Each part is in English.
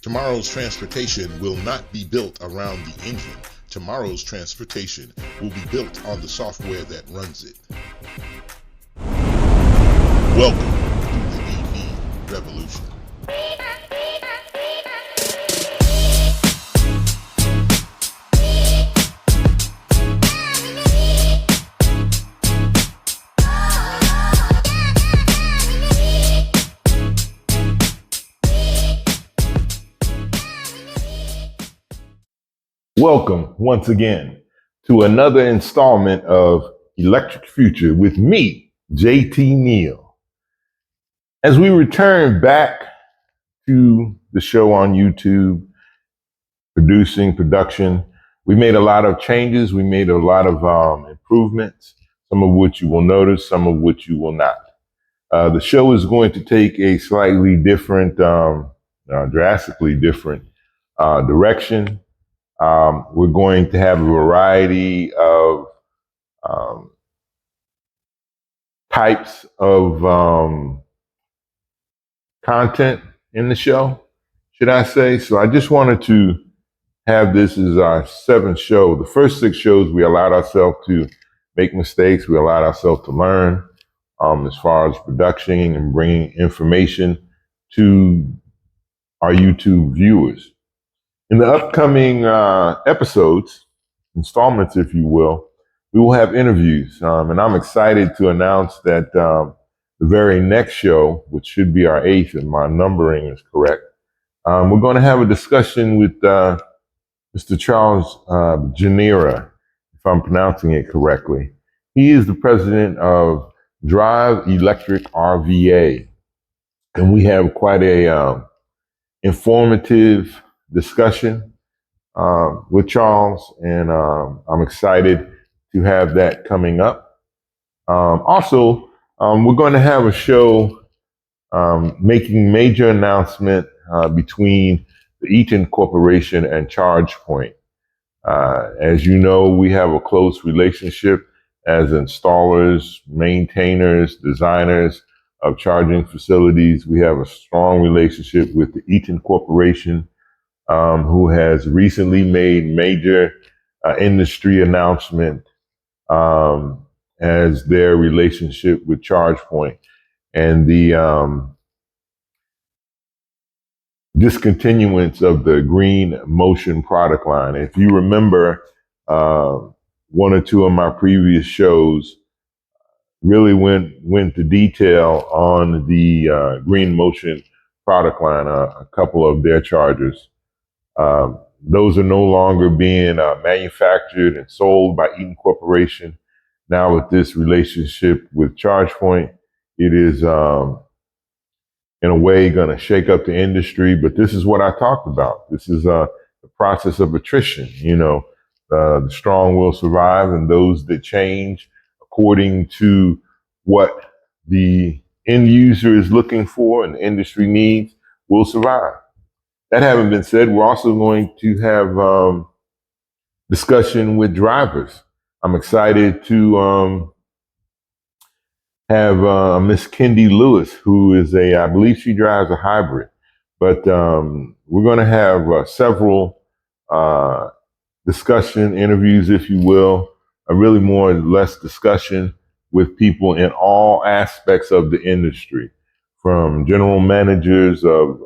Tomorrow's transportation will not be built around the engine. Tomorrow's transportation will be built on the software that runs it. Welcome to the EV revolution. Welcome once again to another installment of Electric Future with me, JT Neal. As we return back to the show on YouTube, production, we made a lot of changes. We made a lot of improvements, some of which you will notice, some of which you will not. The show is going to take a slightly different, drastically different direction. We're going to have a variety of types of content in the show, should I say. So I just wanted to have this as our seventh show. The first six shows, we allowed ourselves to make mistakes. We allowed ourselves to learn as far as production and bringing information to our YouTube viewers. In the upcoming episodes, installments, if you will, we will have interviews. And I'm excited to announce that the very next show, which should be our eighth, if my numbering is correct, we're going to have a discussion with Mr. Charles Janira, if I'm pronouncing it correctly. He is the president of Drive Electric RVA. And we have quite a informative discussion with Charles, and I'm excited to have that coming up. Also, we're going to have a show making major announcement between the Eaton Corporation and ChargePoint. As you know, we have a close relationship as installers, maintainers, designers of charging facilities. We have a strong relationship with the Eaton Corporation, who has recently made major industry announcement as their relationship with ChargePoint and the discontinuance of the Green Motion product line. If you remember, one or two of my previous shows really went to detail on the Green Motion product line, a couple of their chargers. Those are no longer being manufactured and sold by Eaton Corporation. Now with this relationship with ChargePoint, it is in a way going to shake up the industry. But this is what I talked about. This is the process of attrition. You know, the strong will survive, and those that change according to what the end user is looking for and the industry needs will survive. That having been said, we're also going to have discussion with drivers. I'm excited to have Miss Kendi Lewis, who is I believe she drives a hybrid, but we're going to have several discussion interviews, if you will, a really more or less discussion with people in all aspects of the industry, from general managers of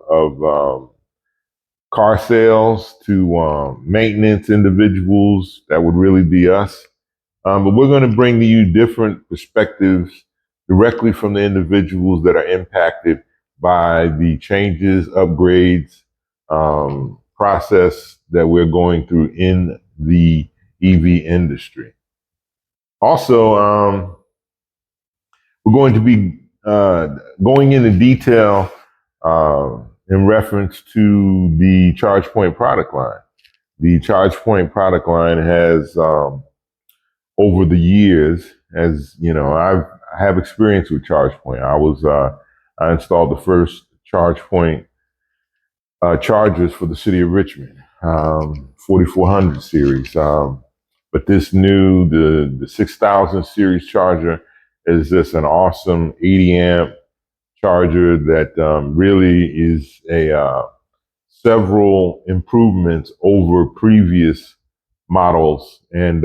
car sales to maintenance individuals. That would really be us. But we're going to bring to you different perspectives directly from the individuals that are impacted by the changes, upgrades, process that we're going through in the EV industry. Also, we're going to be going into detail in reference to the ChargePoint product line. The ChargePoint product line has, over the years, as you know, I have experience with ChargePoint. I installed the first ChargePoint chargers for the city of Richmond, 4400 series. But this new, the 6000 series charger is just an awesome 80 amp charger that really is a several improvements over previous models, and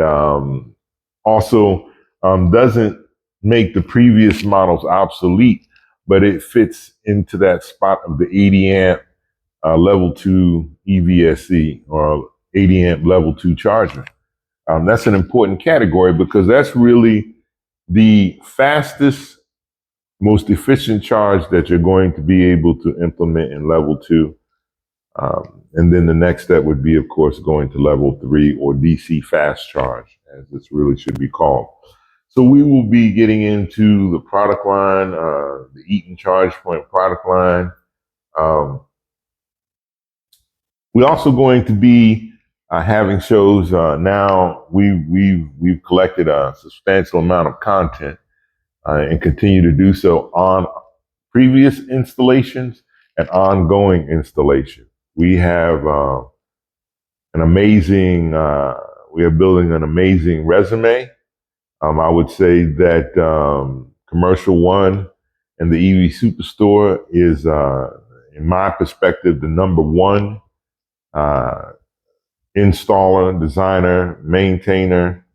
also doesn't make the previous models obsolete, but it fits into that spot of the 80 amp level 2 EVSE or 80 amp level 2 charger. That's an important category because that's really the fastest, most efficient charge that you're going to be able to implement in level 2. And then the next step would be, of course, going to level 3 or DC fast charge, as this really should be called. So we will be getting into the product line, the Eaton ChargePoint product line. We're also going to be having shows. Now we've collected a substantial amount of content and continue to do so on previous installations and ongoing installation. We have an amazing. We are building an amazing resume. I would say that Commercial One and the EV Superstore is, in my perspective, the number one installer, designer, maintainer,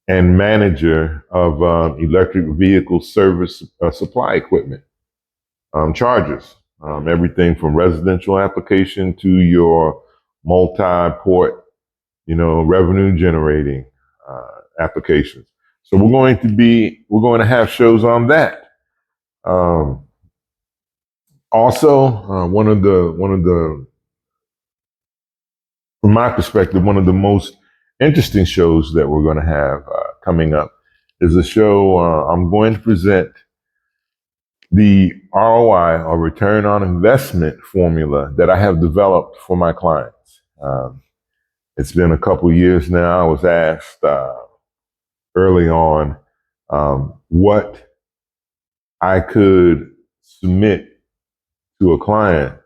and manager of electric vehicle service supply equipment, chargers, everything from residential application to your multi-port, revenue generating applications. So we're going to have shows on that. Also, one of the, from my perspective, one of the most interesting shows that we're going to have coming up is a show I'm going to present the ROI, or return on investment formula, that I have developed for my clients. It's been a couple of years now. I was asked early on what I could submit to a client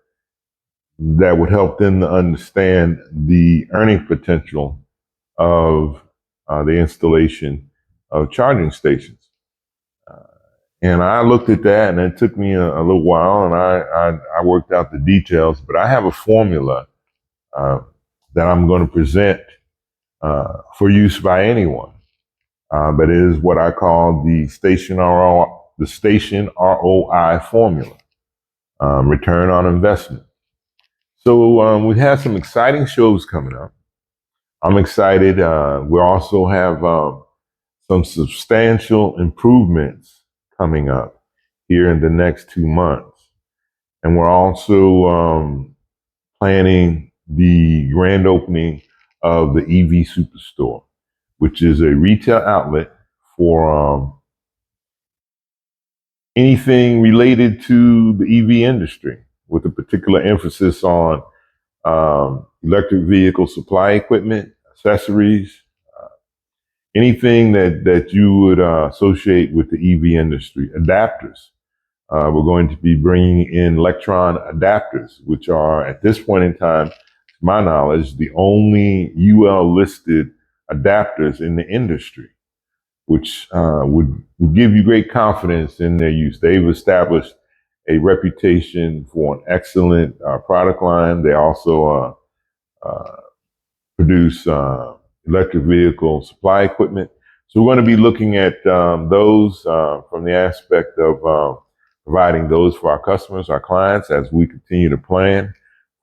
that would help them to understand the earning potential of the installation of charging stations. And I looked at that, and it took me a little while, and I worked out the details. But I have a formula that I'm going to present for use by anyone. But it is what I call the station ROI formula, return on investment. So we have some exciting shows coming up. I'm excited. We also have some substantial improvements coming up here in the next 2 months. And we're also planning the grand opening of the EV Superstore, which is a retail outlet for anything related to the EV industry, with a particular emphasis on electric vehicle supply equipment, accessories, anything that you would associate with the EV industry. Adapters. We're going to be bringing in Electron adapters, which are, at this point in time, to my knowledge, the only UL listed adapters in the industry, which would give you great confidence in their use. They've established a reputation for an excellent product line. They also produce electric vehicle supply equipment. So we're going to be looking at those from the aspect of providing those for our customers, our clients, as we continue to plan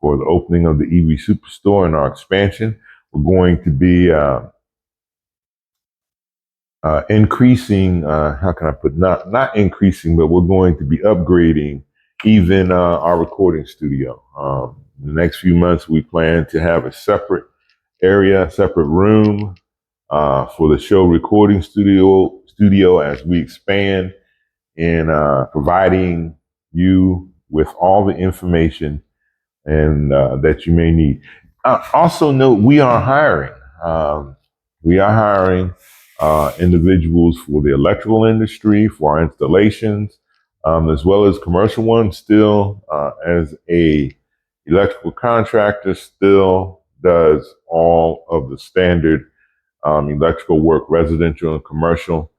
for the opening of the EV Superstore and our expansion. We're going to be increasing, how can I put, not increasing, but we're going to be upgrading even our recording studio. In the next few months, we plan to have a separate area, separate room for the show recording studio as we expand in providing you with all the information and that you may need. Also note, we are hiring. We are hiring individuals for the electrical industry, for our installations, as well as Commercial One still as a electrical contractor still does all of the standard electrical work, residential and commercial,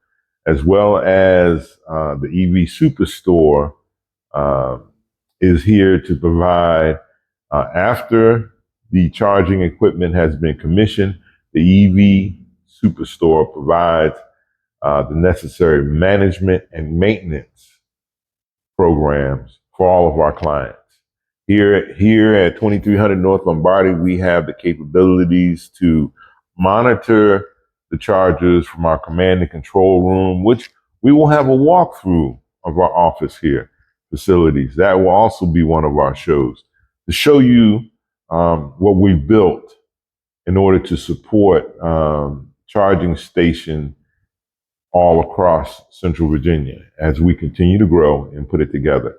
as well as the EV Superstore is here to provide, after the charging equipment has been commissioned, the EV Superstore provides the necessary management and maintenance programs for all of our clients. Here at 2300 North Lombardi, we have the capabilities to monitor the chargers from our command and control room, which we will have a walkthrough of our office here facilities. That will also be one of our shows to show you what we've built in order to support charging station all across Central Virginia as we continue to grow and put it together.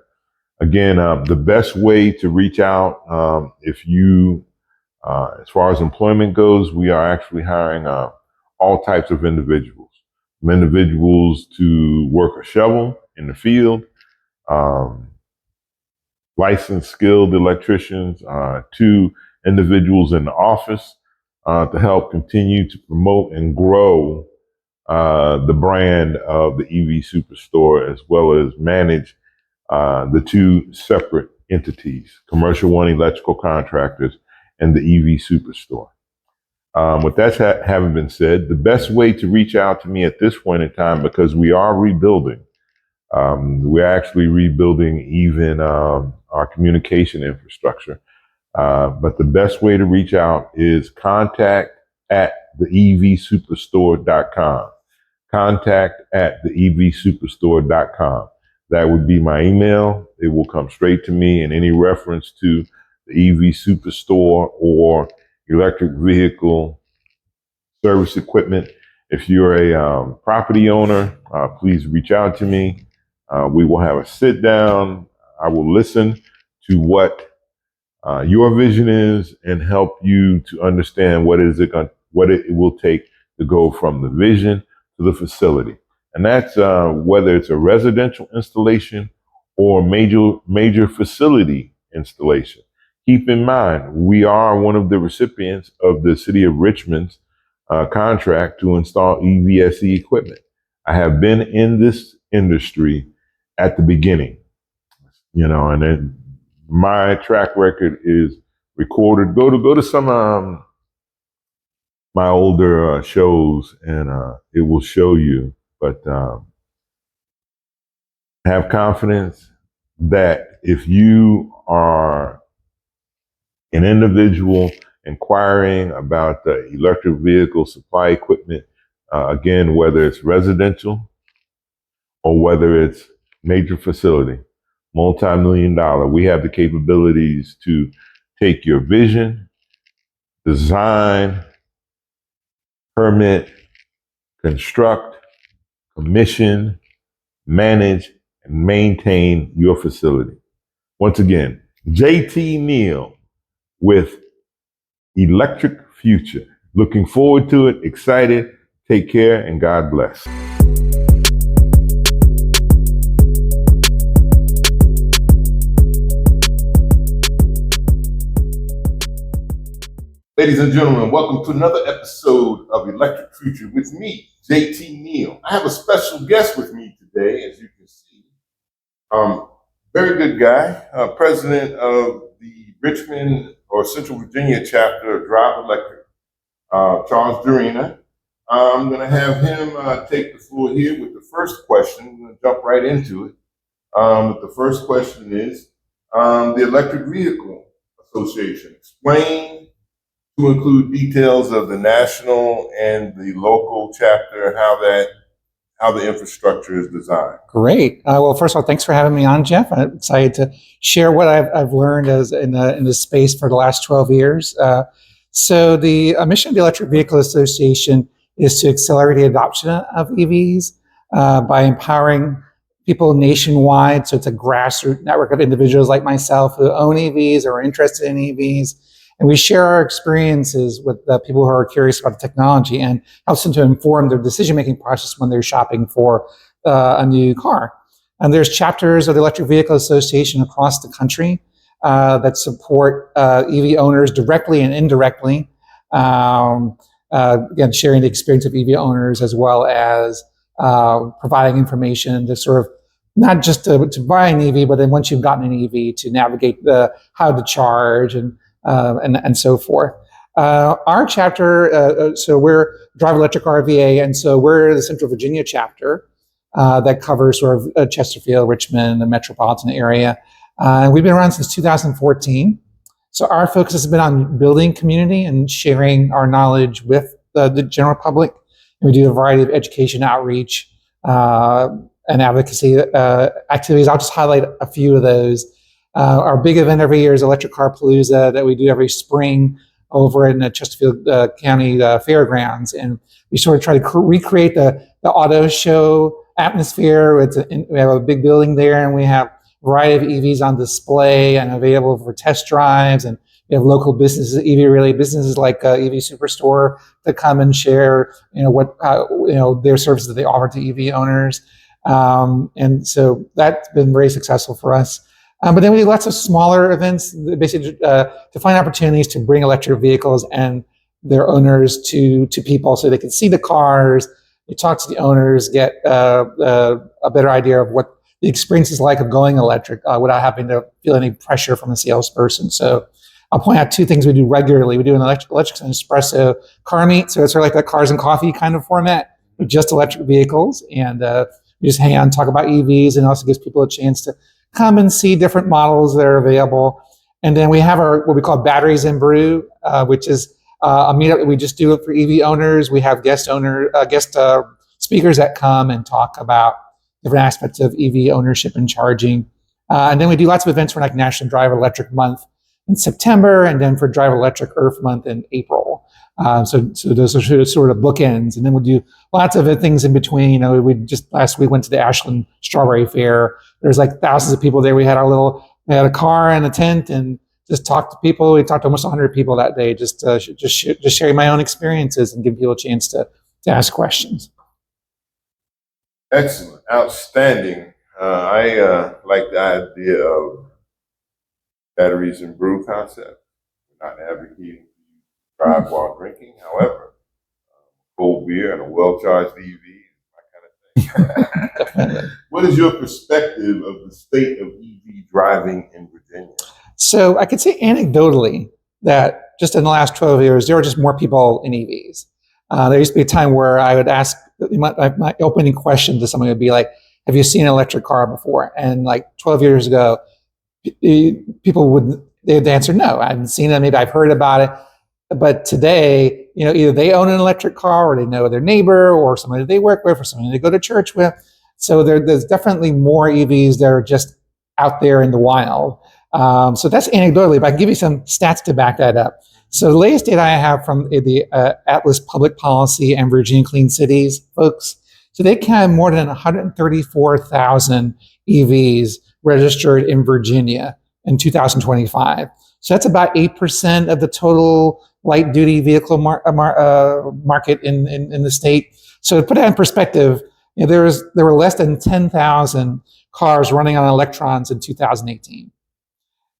Again, the best way to reach out, if you, as far as employment goes, we are actually hiring all types of individuals. From individuals to work a shovel in the field, licensed, skilled electricians, to individuals in the office to help continue to promote and grow the brand of the EV Superstore, as well as manage the two separate entities, Commercial One Electrical Contractors and the EV Superstore. With that having been said, the best way to reach out to me at this point in time, because we are rebuilding, we're actually rebuilding even our communication infrastructure. But the best way to reach out is contact at theevsuperstore.com. Contact at theevsuperstore.com. That would be my email. It will come straight to me, and any reference to the EV Superstore or electric vehicle service equipment. If you're a property owner, please reach out to me. We will have a sit down. I will listen to what your vision is and help you to understand what it will take to go from the vision to the facility. And that's whether it's a residential installation or major facility installation. Keep in mind, we are one of the recipients of the City of Richmond's contract to install EVSE equipment. I have been in this industry at the beginning, and then my track record is recorded. Go to some my older shows, and it will show you. But have confidence that if you are an individual inquiring about the electric vehicle supply equipment, again, whether it's residential or whether it's major facility, multi-million-dollar, we have the capabilities to take your vision, design, permit, construct, commission, manage, and maintain your facility. Once again, JT Neal with Electric Future. Looking forward to it, excited. Take care, and God bless. Ladies and gentlemen, welcome to another episode of Electric Future with me, JT Neal. I have a special guest with me today, as you can see. Very good guy, president of the Richmond or Central Virginia chapter of Drive Electric, Charles Durena. I'm going to have him take the floor here with the first question. I'm going to jump right into it. The first question is the Electric Vehicle Association. Explain to include details of the national and the local chapter, how the infrastructure is designed. Great. Well, first of all, thanks for having me on, Jeff. I'm excited to share what I've learned as in this space for the last 12 years. So the mission of the Electric Vehicle Association is to accelerate the adoption of EVs by empowering people nationwide. So it's a grassroots network of individuals like myself who own EVs or are interested in EVs. And we share our experiences with the people who are curious about the technology and helps them to inform their decision-making process when they're shopping for a new car. And there's chapters of the Electric Vehicle Association across the country that support EV owners directly and indirectly. Again, sharing the experience of EV owners as well as providing information to sort of not just to buy an EV, but then once you've gotten an EV, to navigate how to charge and so forth. Our chapter, so we're Drive Electric RVA, and so we're the Central Virginia chapter that covers sort of Chesterfield, Richmond, the metropolitan area. We've been around since 2014. So our focus has been on building community and sharing our knowledge with the general public. And we do a variety of education outreach and advocacy activities. I'll just highlight a few of those. Our big event every year is Electric Car Palooza that we do every spring over in the Chesterfield County Fairgrounds. And we sort of try to recreate the auto show atmosphere. We have a big building there, and we have a variety of EVs on display and available for test drives. And we have local businesses, EV-related businesses like EV Superstore, to come and share, their services that they offer to EV owners. And so that's been very successful for us. But then we do lots of smaller events, basically to find opportunities to bring electric vehicles and their owners to people, so they can see the cars, they talk to the owners, get a better idea of what the experience is like of going electric without having to feel any pressure from the salesperson. So I'll point out two things we do regularly. We do an electric and espresso car meet, so it's sort of like that cars and coffee kind of format with just electric vehicles, and we just hang out and talk about EVs, and also gives people a chance to come and see different models that are available. And then we have our what we call Batteries and Brew, which is a meetup that we just do it for EV owners. We have guest speakers that come and talk about different aspects of EV ownership and charging. And then we do lots of events for like National Drive Electric Month in September, and then for Drive Electric Earth Month in April. So those are sort of bookends. And then we'll do lots of things in between. We just last week went to the Ashland Strawberry Fair. There's like thousands of people there. We had a car and a tent and just talked to people. We talked to almost 100 people that day, just sharing my own experiences and giving people a chance to ask questions. Excellent, outstanding. I like the idea of Batteries and Brew concept. We're not advocating drive while drinking. However, cold beer and a well-charged EV is my kind of thing. What is your perspective of the state of EV driving in Virginia? So I could say anecdotally that just in the last 12 years, there were just more people in EVs. There used to be a time where I would ask, my opening question to someone would be like, have you seen an electric car before? And like 12 years ago, people they'd answer, no, I haven't seen it. Maybe I've heard about it. But today, either they own an electric car, or they know their neighbor, or somebody they work with, or somebody they go to church with. So there's definitely more EVs that are just out there in the wild. So that's anecdotally, but I can give you some stats to back that up. So the latest data I have from the Atlas Public Policy and Virginia Clean Cities folks, so they counted more than 134,000 EVs registered in Virginia in 2025. So that's about 8% of the total light-duty vehicle market in the state. So to put that in perspective, there were less than 10,000 cars running on electrons in 2018,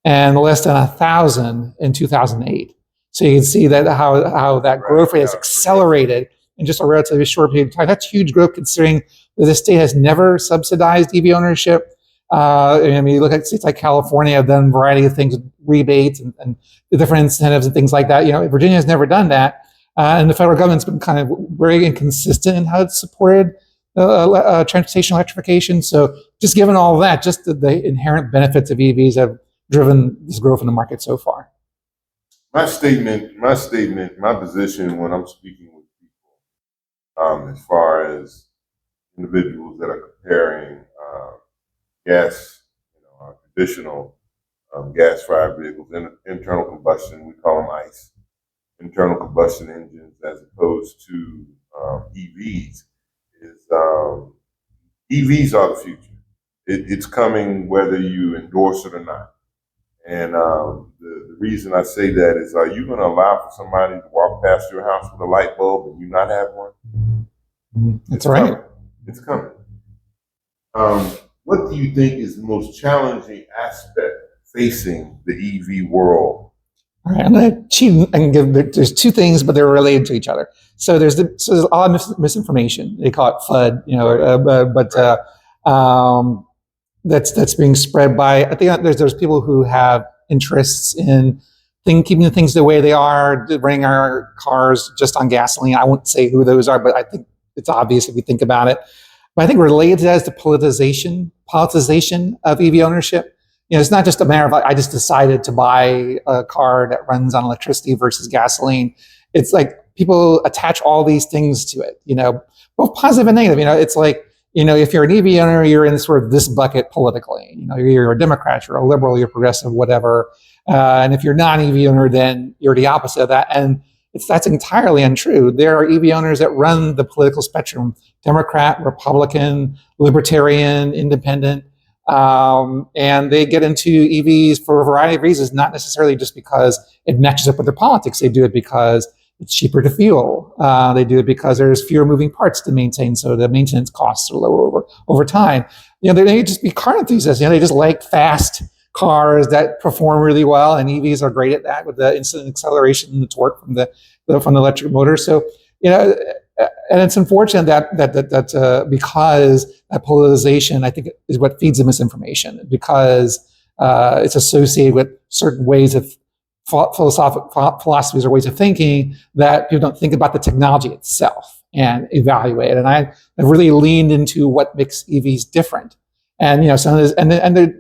and less than 1,000 in 2008. So you can see that how that growth rate has accelerated in just a relatively short period of time. That's huge growth considering that the state has never subsidized EV ownership. You look at states like California, have done a variety of things, rebates and the different incentives and things like that. Virginia has never done that. And the federal government's been kind of very inconsistent in how it's supported transportation electrification. So just given all that, just the inherent benefits of EVs have driven this growth in the market so far. My position when I'm speaking with people, as far as individuals that are comparing gas, traditional gas-fired vehicles, internal combustion, we call them ICE, internal combustion engines, as opposed to EVs, EVs are the future. It's coming whether you endorse it or not. And the reason I say that is, are you going to allow for somebody to walk past your house with a light bulb and you not have one? That's right. It's coming. What do you think is the most challenging aspect facing the EV world? All right, I'm going to cheat and there's two things, but they're related to each other. So there's a lot of misinformation. They call it FUD, that's being spread by, I think there's people who have interests in keeping things the way they are, running our cars just on gasoline. I won't say who those are, but I think it's obvious if you think about it. But I think related to that is the politicization of EV ownership. It's not just a matter of I just decided to buy a car that runs on electricity versus gasoline. It's like people attach all these things to it, both positive and negative. It's like, if you're an EV owner, you're in sort of this bucket politically. You're a Democrat, you're a liberal, you're progressive, whatever. And if you're not an EV owner, then you're the opposite of that. And that's entirely untrue. There are EV owners that run the political spectrum: Democrat, Republican, Libertarian, Independent. And they get into EVs for a variety of reasons, not necessarily just because it matches up with their politics. They do it because it's cheaper to fuel. They do it because there's fewer moving parts to maintain, so the maintenance costs are lower over time. They may just be car enthusiasts. They just like fast cars that perform really well, and EVs are great at that with the instant acceleration and the torque from the electric motor. So, and it's unfortunate that because that polarization, I think, is what feeds the misinformation, because it's associated with certain ways of philosophies or ways of thinking that people don't think about the technology itself and evaluate it. And I've really leaned into what makes EVs different. And some of this, and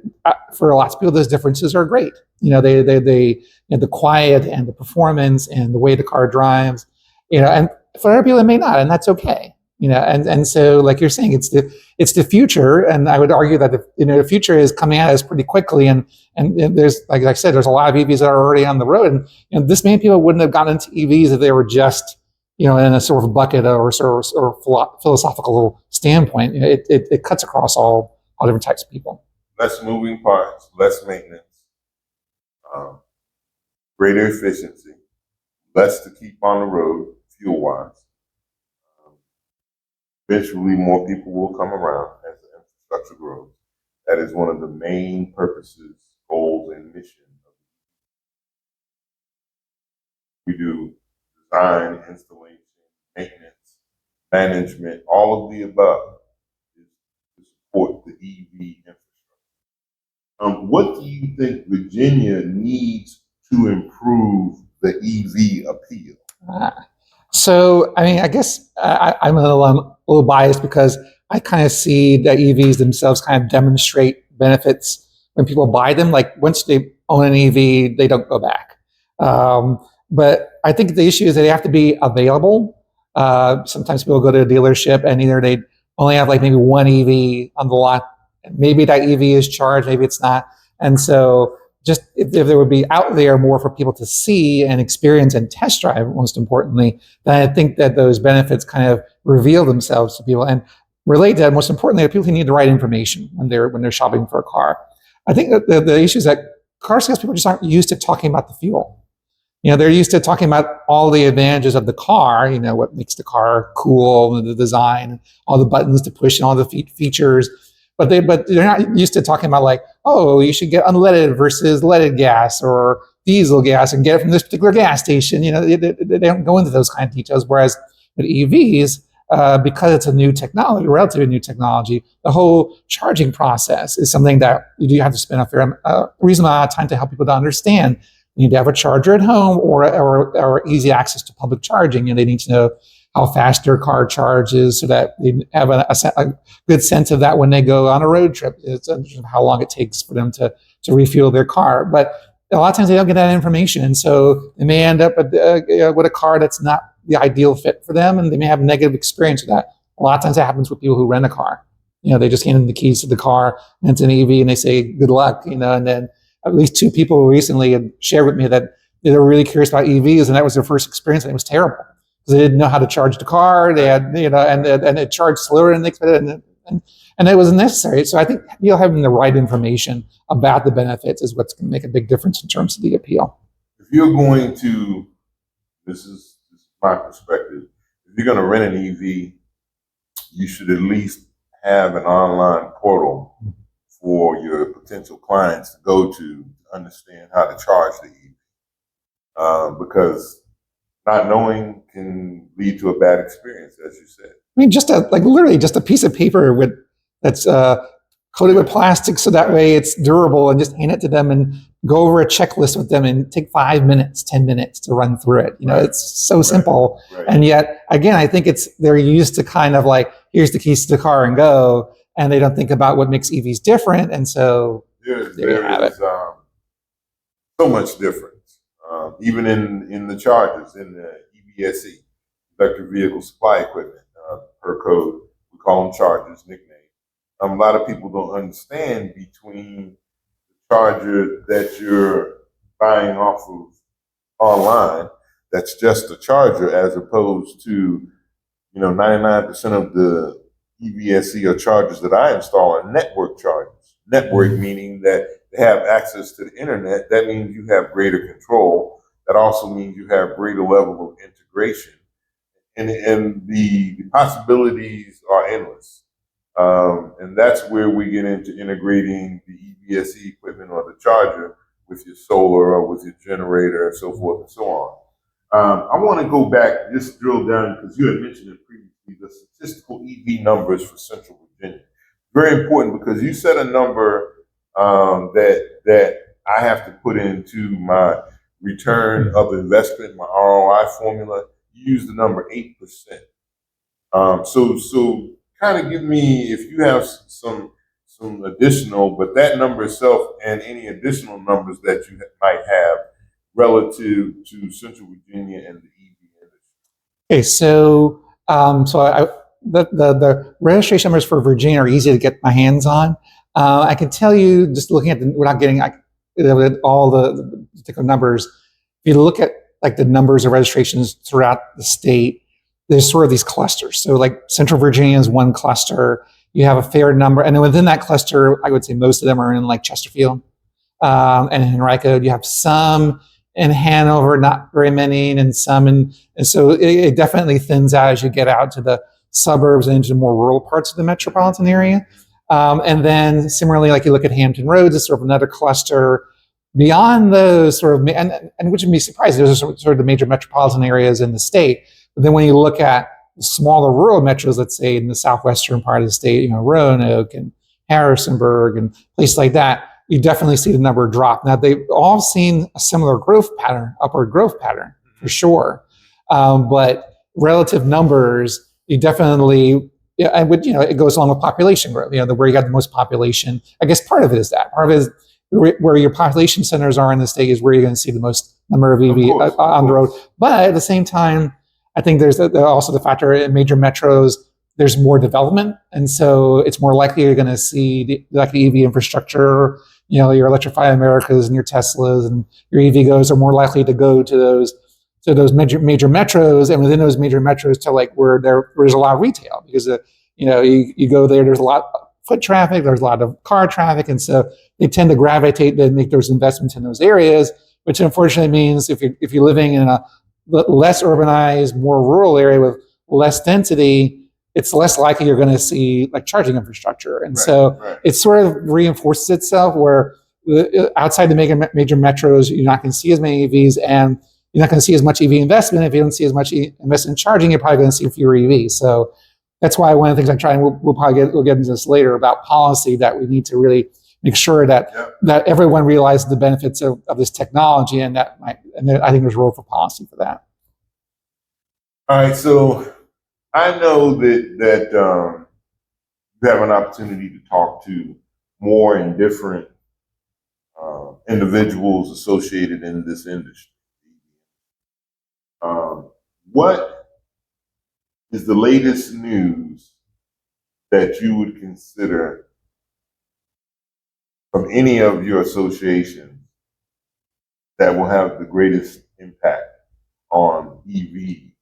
for lots of people, those differences are great. The quiet and the performance and the way the car drives. And for other people, it may not, and that's okay. And so, like you're saying, it's the future, and I would argue that the future is coming at us pretty quickly. And there's, like I said, there's a lot of EVs that are already on the road, and this many people wouldn't have gotten into EVs if they were just in a sort of bucket or philosophical standpoint. It cuts across all different types of people. Less moving parts, less maintenance, greater efficiency, less to keep on the road fuel-wise. Eventually, more people will come around as the infrastructure grows. That is one of the main purposes, goals, and mission. We do design, installation, maintenance, management, all of the above to support the EV infrastructure. What do you think Virginia needs to improve the EV appeal? So, I guess I'm a little biased because I kind of see that EVs themselves kind of demonstrate benefits when people buy them. Like once they own an EV, they don't go back. But I think the issue is that they have to be available. Sometimes people go to a dealership and either they only have like maybe one EV on the lot. Maybe that EV is charged, maybe it's not. And so just if there would be out there more for people to see and experience and test drive, most importantly, then I think that those benefits kind of reveal themselves to people. And relate to that, most importantly, that people who need the right information when they're shopping for a car. I think that the issue is that car salespeople just aren't used to talking about the fuel. They're used to talking about all the advantages of the car, what makes the car cool, and the design, all the buttons to push and all the features. But they're not used to talking about like, oh, you should get unleaded versus leaded gas or diesel gas and get it from this particular gas station. They don't go into those kind of details. Whereas with EVs, because it's a new technology, relatively new technology, the whole charging process is something that you do have to spend a reasonable amount of time to help people to understand. You need to have a charger at home or easy access to public charging. They need to know how fast their car charges so that they have a good sense of that when they go on a road trip. It's how long it takes for them to refuel their car. But a lot of times they don't get that information. And so they may end up with a car that's not the ideal fit for them, and they may have a negative experience with that. A lot of times that happens with people who rent a car. They just hand them the keys to the car, and it's an EV, and they say, good luck, and then at least two people recently had shared with me that they were really curious about EVs, and that was their first experience, and it was terrible. Because they didn't know how to charge the car. They had, and it charged slower than they expected, and it was necessary. So I think having the right information about the benefits is what's going to make a big difference in terms of the appeal. If you're going to, this is my perspective, if you're going to rent an EV, you should at least have an online portal for your potential clients to go to understand how to charge the EV, because not knowing can lead to a bad experience, as you said. Just literally just a piece of paper that's coat it with plastic so that way it's durable, and just hand it to them and go over a checklist with them and take 5 minutes, 10 minutes to run through it. Right. It's so simple. Right. And yet, again, I think they're used to kind of like, here's the keys to the car and go. And they don't think about what makes EVs different. And so there you have it. So much difference. Even in the chargers, in the EVSE, electric vehicle supply equipment, per code, we call them chargers, nickname. A lot of people don't understand between the charger that you're buying off of online, that's just a charger, as opposed to, 99% of the EVSE or chargers that I install are network chargers. Network meaning that they have access to the internet. That means you have greater control. That also means you have greater level of integration. And the possibilities are endless. And that's where we get into integrating the EVSE equipment or the charger with your solar or with your generator and so forth and so on. I want to go back, just drill down, because you had mentioned it previously, the statistical EV numbers for Central Virginia. Very important, because you set a number that I have to put into my return of investment, my ROI formula. You use the number 8%. So kind of give me, if you have some additional, but that number itself and any additional numbers that you might have relative to Central Virginia and the EV industry. Okay, so the registration numbers for Virginia are easy to get my hands on. I can tell you, just looking at without getting all the particular numbers, if you look at like the numbers of registrations throughout the state, there's sort of these clusters. So like Central Virginia is one cluster. You have a fair number, and then within that cluster, I would say most of them are in like Chesterfield and in Henrico. You have some in Hanover, not very many, and some and so it definitely thins out as you get out to the suburbs and into the more rural parts of the metropolitan area. And then similarly, like you look at Hampton Roads, it's sort of another cluster. Beyond those sort of, and which would be surprising, those are sort of the major metropolitan areas in the state. But then when you look at the smaller rural metros, let's say in the southwestern part of the state, Roanoke and Harrisonburg and places like that, you definitely see the number drop. Now, they've all seen a similar growth pattern, upward growth pattern, for sure. But relative numbers, you definitely, it goes along with population growth, where you got the most population. I guess part of it is that. Part of it is where your population centers are in the state is where you're going to see the most number of EV on the road. But at the same time, I think there's also the factor in major metros, there's more development. And so it's more likely you're going to see the EV infrastructure, your Electrify Americas and your Teslas and your EVgos are more likely to go to those major metros, and within those major metros to like where there's a lot of retail, because you go there's a lot of foot traffic, there's a lot of car traffic, and so they tend to gravitate to make those investments in those areas, which unfortunately means if you're living in a less urbanized, more rural area with less density, it's less likely you're going to see like charging infrastructure. And it sort of reinforces itself where outside the major metros, you're not going to see as many EVs, and you're not going to see as much EV investment. If you don't see as much investment in charging, you're probably going to see fewer EVs. So that's why one of the things I'm trying, we'll get into this later about policy, that we need to really make sure that everyone realizes the benefits of this technology, and I think there's a role for policy for that. All right, so I know that you have an opportunity to talk to more and different individuals associated in this industry. What is the latest news that you would consider from any of your associations that will have the greatest impact on EVs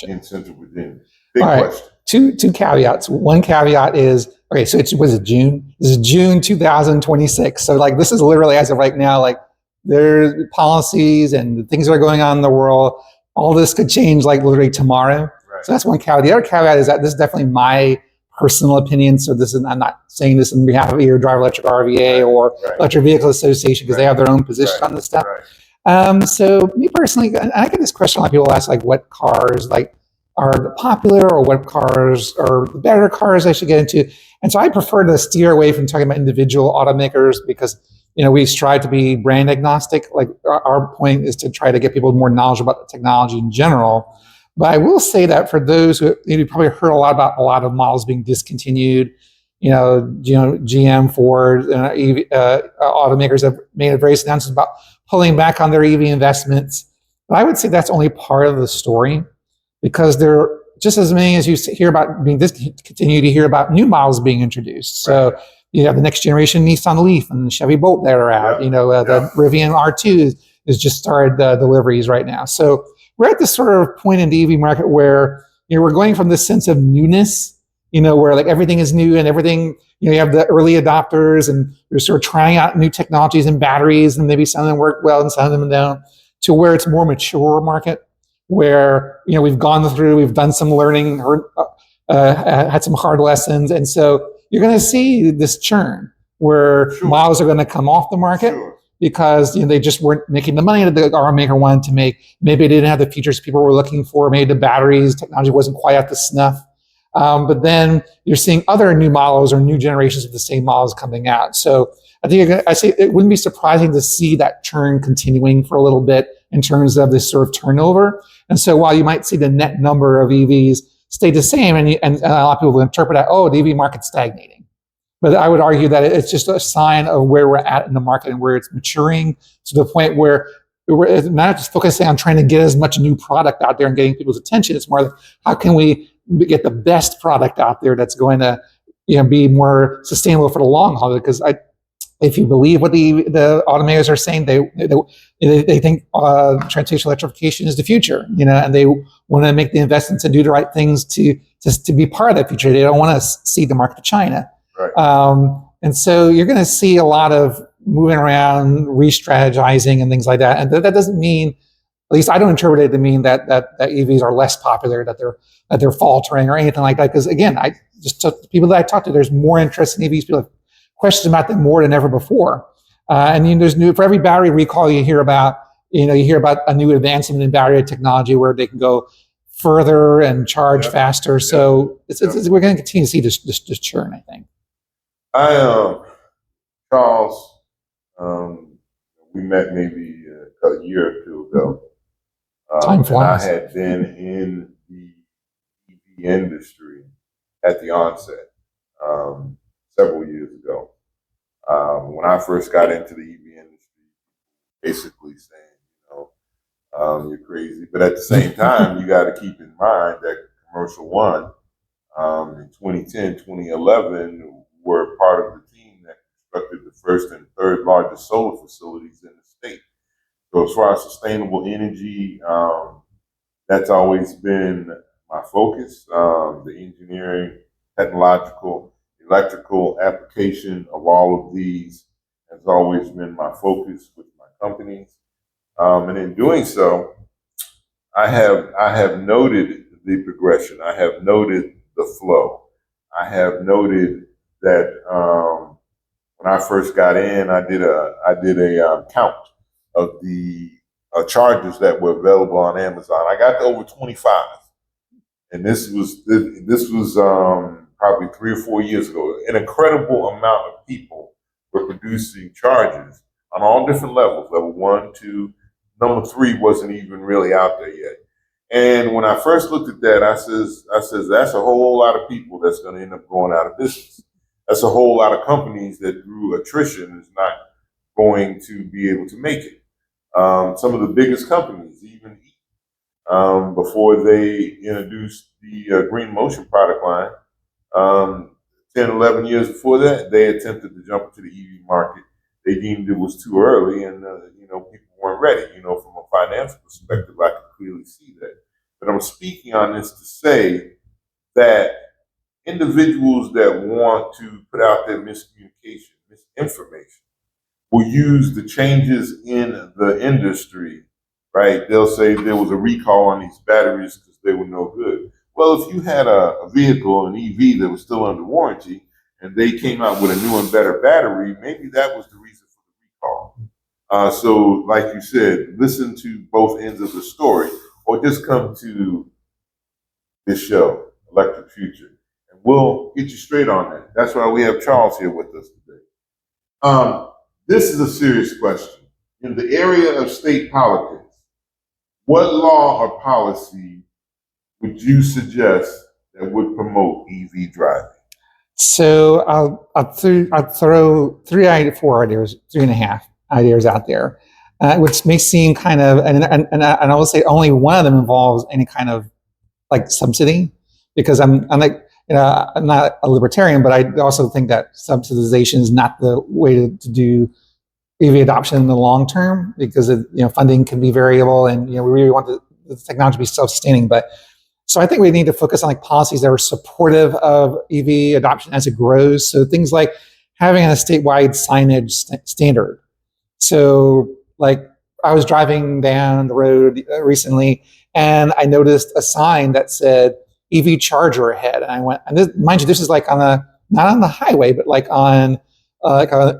in Central Virginia? Big question. Two caveats. One caveat is, okay, so was it June? This is June 2026. So like this is literally as of right now, like there's policies and things that are going on in the world. All this could change like literally tomorrow. Right. So that's one caveat. The other caveat is that this is definitely my personal opinion. So I'm not saying this on behalf of either Drive Electric RVA or Electric Vehicle Association, because they have their own position on this stuff. So me personally, and I get this question a lot of people ask, like what cars, like are the popular or what cars are the better cars I should get into. And so I prefer to steer away from talking about individual automakers because we strive to be brand agnostic. Like our point is to try to get people more knowledgeable about the technology in general. But I will say that for those who you probably heard a lot about a lot of models being discontinued, GM, Ford, automakers have made various announcements about pulling back on their EV investments. But I would say that's only part of the story because there are just as many as you hear about being discontinued, you hear about new models being introduced. So you have the next generation Nissan Leaf and Chevy Bolt that are out. The Rivian R2 is just started deliveries right now. So we're at this sort of point in the EV market where we're going from this sense of newness, where like everything is new and everything, you have the early adopters and you're sort of trying out new technologies and batteries and maybe some of them work well and some of them don't, to where it's more mature market where, we've done some learning, had some hard lessons. And so you're going to see this churn where models are going to come off the market because they just weren't making the money that the automaker wanted to make. Maybe they didn't have the features people were looking for. Maybe the batteries technology wasn't quite up to snuff. But then you're seeing other new models or new generations of the same models coming out. So I think I say it wouldn't be surprising to see that churn continuing for a little bit in terms of this sort of turnover. And so while you might see the net number of EVs stay the same, and a lot of people will interpret that, the EV market's stagnating. But I would argue that it's just a sign of where we're at in the market and where it's maturing to the point where we're not just focusing on trying to get as much new product out there and getting people's attention. It's more like, how can we get the best product out there that's going to be more sustainable for the long haul? Because if you believe what the automakers are saying, they think transportation electrification is the future, and they want to make the investments and do the right things to be part of that future. They don't want to cede the market to China. Right. And so you're going to see a lot of moving around, re-strategizing and things like that. And that doesn't mean, at least I don't interpret it to mean that EVs are less popular, that they're faltering or anything like that. Because again, I just took the people that I talked to, there's more interest in EVs. People have questions about them more than ever before. And there's for every battery recall you hear about a new advancement in battery technology where they can go further and charge faster. So we're going to continue to see this churn, I think. Charles, we met maybe a year or two ago. Time flies. I had been in the EV industry at the onset several years ago. When I first got into the EV industry, basically saying, you're crazy. But at the same time, you got to keep in mind that Commercial One in 2010, 2011 were part of the team that constructed the first and third largest solar facilities in the state. So as far as sustainable energy, that's always been my focus. The engineering, technological, electrical application of all of these has always been my focus with my companies. And in doing so, I have noted the progression. I have noted the flow. I have noted that when I first got in, I did a count of the chargers that were available on Amazon. I got to over 25, and this was probably 3 or 4 years ago. An incredible amount of people were producing chargers on all different levels. Level 1, 2, number 3 wasn't even really out there yet. And when I first looked at that, I says that's a whole lot of people that's going to end up going out of business. That's a whole lot of companies that through attrition is not going to be able to make it. Some of the biggest companies, even before they introduced the Green Motion product line, 10, 11 years before that, they attempted to jump into the EV market. They deemed it was too early, and people weren't ready. From a financial perspective, I can clearly see that. But I'm speaking on this to say that individuals that want to put out their miscommunication, misinformation, will use the changes in the industry, right? They'll say there was a recall on these batteries because they were no good. Well, if you had a vehicle, an EV that was still under warranty, and they came out with a new and better battery, maybe that was the reason for the recall. So like you said, listen to both ends of the story, or just come to this show, Electric Future. And we'll get you straight on that. That's why we have Charles here with us today. This is a serious question. In the area of state politics, what law or policy would you suggest that would promote EV driving? So I'll throw four ideas, 3.5 ideas out there, which may seem kind of, and I will say only one of them involves any kind of like subsidy, because I'm like, I'm not a libertarian, but I also think that subsidization is not the way to do EV adoption in the long term, because funding can be variable, and we really want the technology to be self-sustaining. But so I think we need to focus on like policies that are supportive of EV adoption as it grows. So things like having a statewide signage standard. So like I was driving down the road recently, and I noticed a sign that said EV charger ahead, and I went. And this, mind you, this is like not on the highway, but like on like a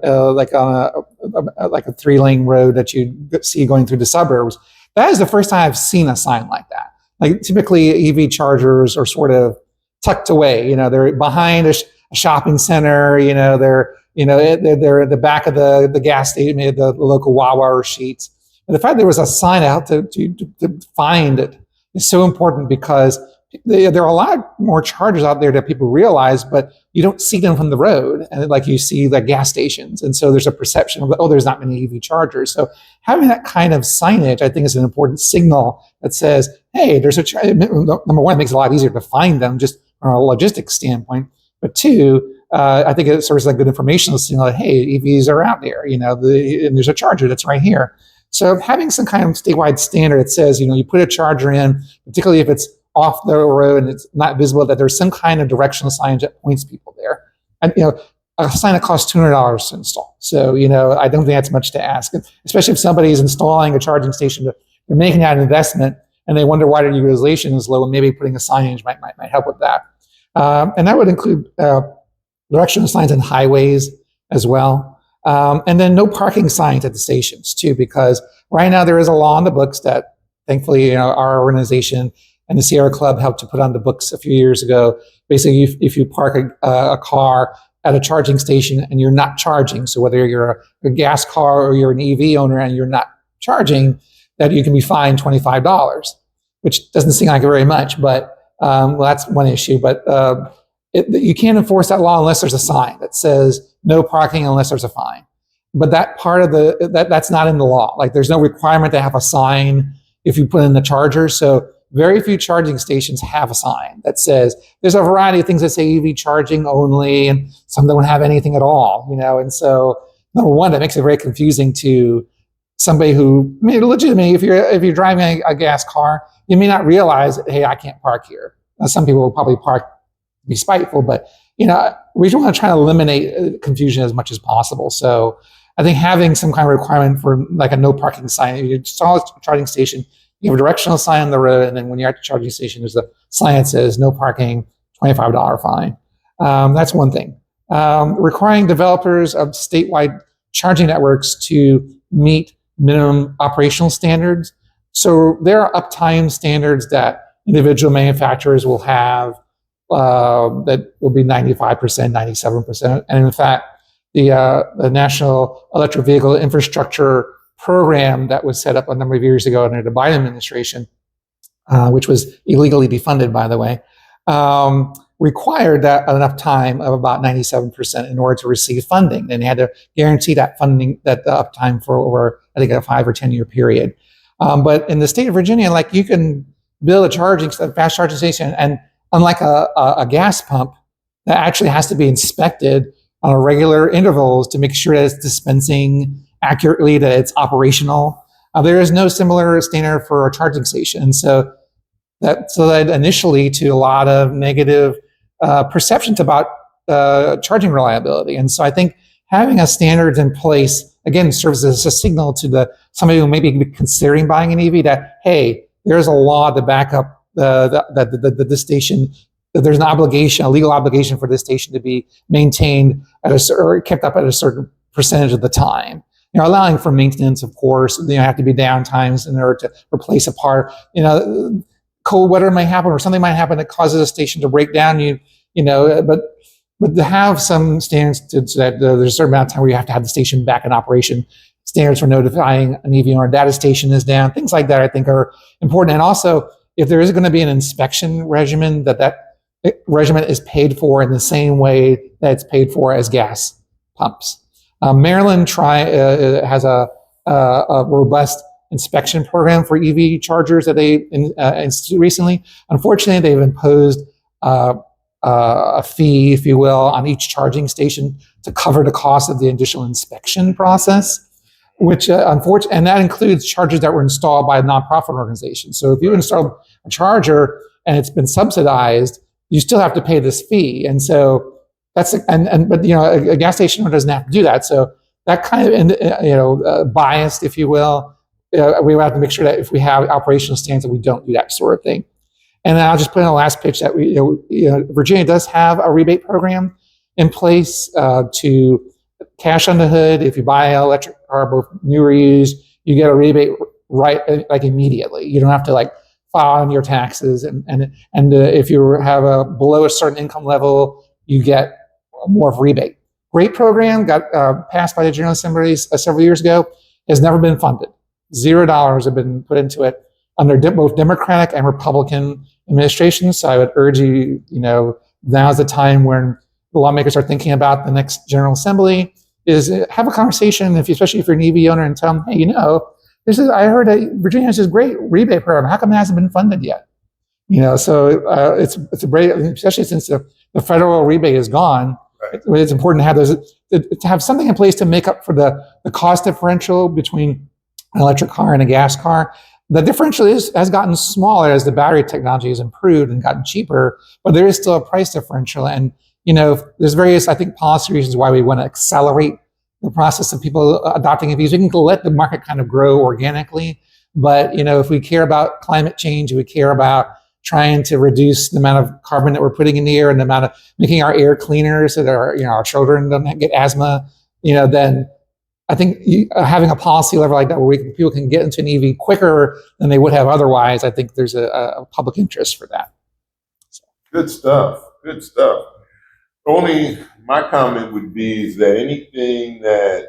3-lane road that you see going through the suburbs. That is the first time I've seen a sign like that. Like typically EV chargers are sort of tucked away. They're behind a shopping center. They're at the back of the gas station, the local Wawa or Sheetz. And the fact there was a sign out to find it is so important, because there are a lot more chargers out there that people realize, but you don't see them from the road, and like you see the gas stations. And so there's a perception of, there's not many EV chargers. So having that kind of signage, I think, is an important signal that says, hey, there's number one, it makes it a lot easier to find them just from a logistics standpoint. But two, I think it serves as a good informational signal that, hey, EVs are out there, and there's a charger that's right here. So having some kind of statewide standard that says, you put a charger in, particularly if it's off the road and it's not visible, that there's some kind of directional signage that points people there. And, a sign that costs $200 to install. So, I don't think that's much to ask, especially if somebody is installing a charging station, they're making that investment and they wonder why their utilization is low, and maybe putting a signage might help with that. And that would include directional signs on highways as well. And then no parking signs at the stations too, because right now there is a law on the books that thankfully, our organization and the Sierra Club helped to put on the books a few years ago. Basically, if you park a car at a charging station and you're not charging, so whether you're a gas car or you're an EV owner and you're not charging, that you can be fined $25, which doesn't seem like very much, but well, that's one issue. But you can't enforce that law unless there's a sign that says no parking unless there's a fine. But that part of that's not in the law. Like there's no requirement to have a sign if you put in the charger. So very few charging stations have a sign that says, there's a variety of things that say EV charging only, and some don't have anything at all, And so, number one, that makes it very confusing to somebody who, legitimately, if you're driving a gas car, you may not realize, hey, I can't park here. Now, some people will probably park to be spiteful, but we just want to try to eliminate confusion as much as possible. So, I think having some kind of requirement for like a no parking sign, if you install a charging station, you have a directional sign on the road, and then when you're at the charging station, there's a sign that says no parking, $25 fine. That's one thing. Requiring developers of statewide charging networks to meet minimum operational standards. So there are uptime standards that individual manufacturers will have that will be 95%, 97%. And in fact, the National Electric Vehicle Infrastructure Program that was set up a number of years ago under the Biden administration, which was illegally defunded, by the way, required that an uptime of about 97% in order to receive funding. And they had to guarantee that funding, that the uptime for over, I think, a 5 or 10 year period. But in the state of Virginia, like you can build a fast charging station, and unlike a gas pump, that actually has to be inspected on a regular intervals to make sure that it's dispensing accurately, that it's operational. There is no similar standard for a charging station. So that led initially to a lot of negative perceptions about charging reliability. And so I think having a standard in place, again, serves as a signal to somebody who may be considering buying an EV that, hey, there's a law to back up the station, that there's an obligation, a legal obligation for this station to be maintained or kept up at a certain percentage of the time. Allowing for maintenance, of course, have to be downtimes in order to replace a part. cold weather might happen or something might happen that causes a station to break down. But to have some standards so that there's a certain amount of time where you have to have the station back in operation, standards for notifying an EV or a data station is down, things like that I think are important. And also, if there is going to be an inspection regimen, that regimen is paid for in the same way that it's paid for as gas pumps. Maryland has a robust inspection program for EV chargers that they instituted recently. Unfortunately, they've imposed a fee, if you will, on each charging station to cover the cost of the initial inspection process, which unfortunately, and that includes chargers that were installed by a nonprofit organization. So if you install a charger and it's been subsidized, you still have to pay this fee. And so but a gas station doesn't have to do that. So that kind of biased, if you will, we have to make sure that if we have operational standards that we don't do that sort of thing. And then I'll just put in the last pitch that Virginia does have a rebate program in place to cash on the hood. If you buy an electric car, both new or used, you get a rebate right like immediately. You don't have to file on your taxes, and if you have below a certain income level, you get more of a rebate. Great program, got passed by the General Assembly several years ago. Has never been funded. $0 have been put into it under both Democratic and Republican administrations. So I would urge you, now's the time when the lawmakers are thinking about the next General Assembly, is have a conversation, especially if you're an EV owner, and tell them, hey, I heard that Virginia has this great rebate program. How come it hasn't been funded yet? So it's a great, especially since the federal rebate is gone. Right. It's important to have to have something in place to make up for the cost differential between an electric car and a gas car. The differential has gotten smaller as the battery technology has improved and gotten cheaper, but there is still a price differential. And there's various, I think, policy reasons why we want to accelerate the process of people adopting EVs. We can let the market kind of grow organically, but if we care about climate change, we care about trying to reduce the amount of carbon that we're putting in the air and the amount of making our air cleaner so that our children don't get asthma, then I think having a policy level like that where people can get into an EV quicker than they would have otherwise, I think there's a public interest for that. So. Good stuff. Good stuff. Only my comment would be is that anything that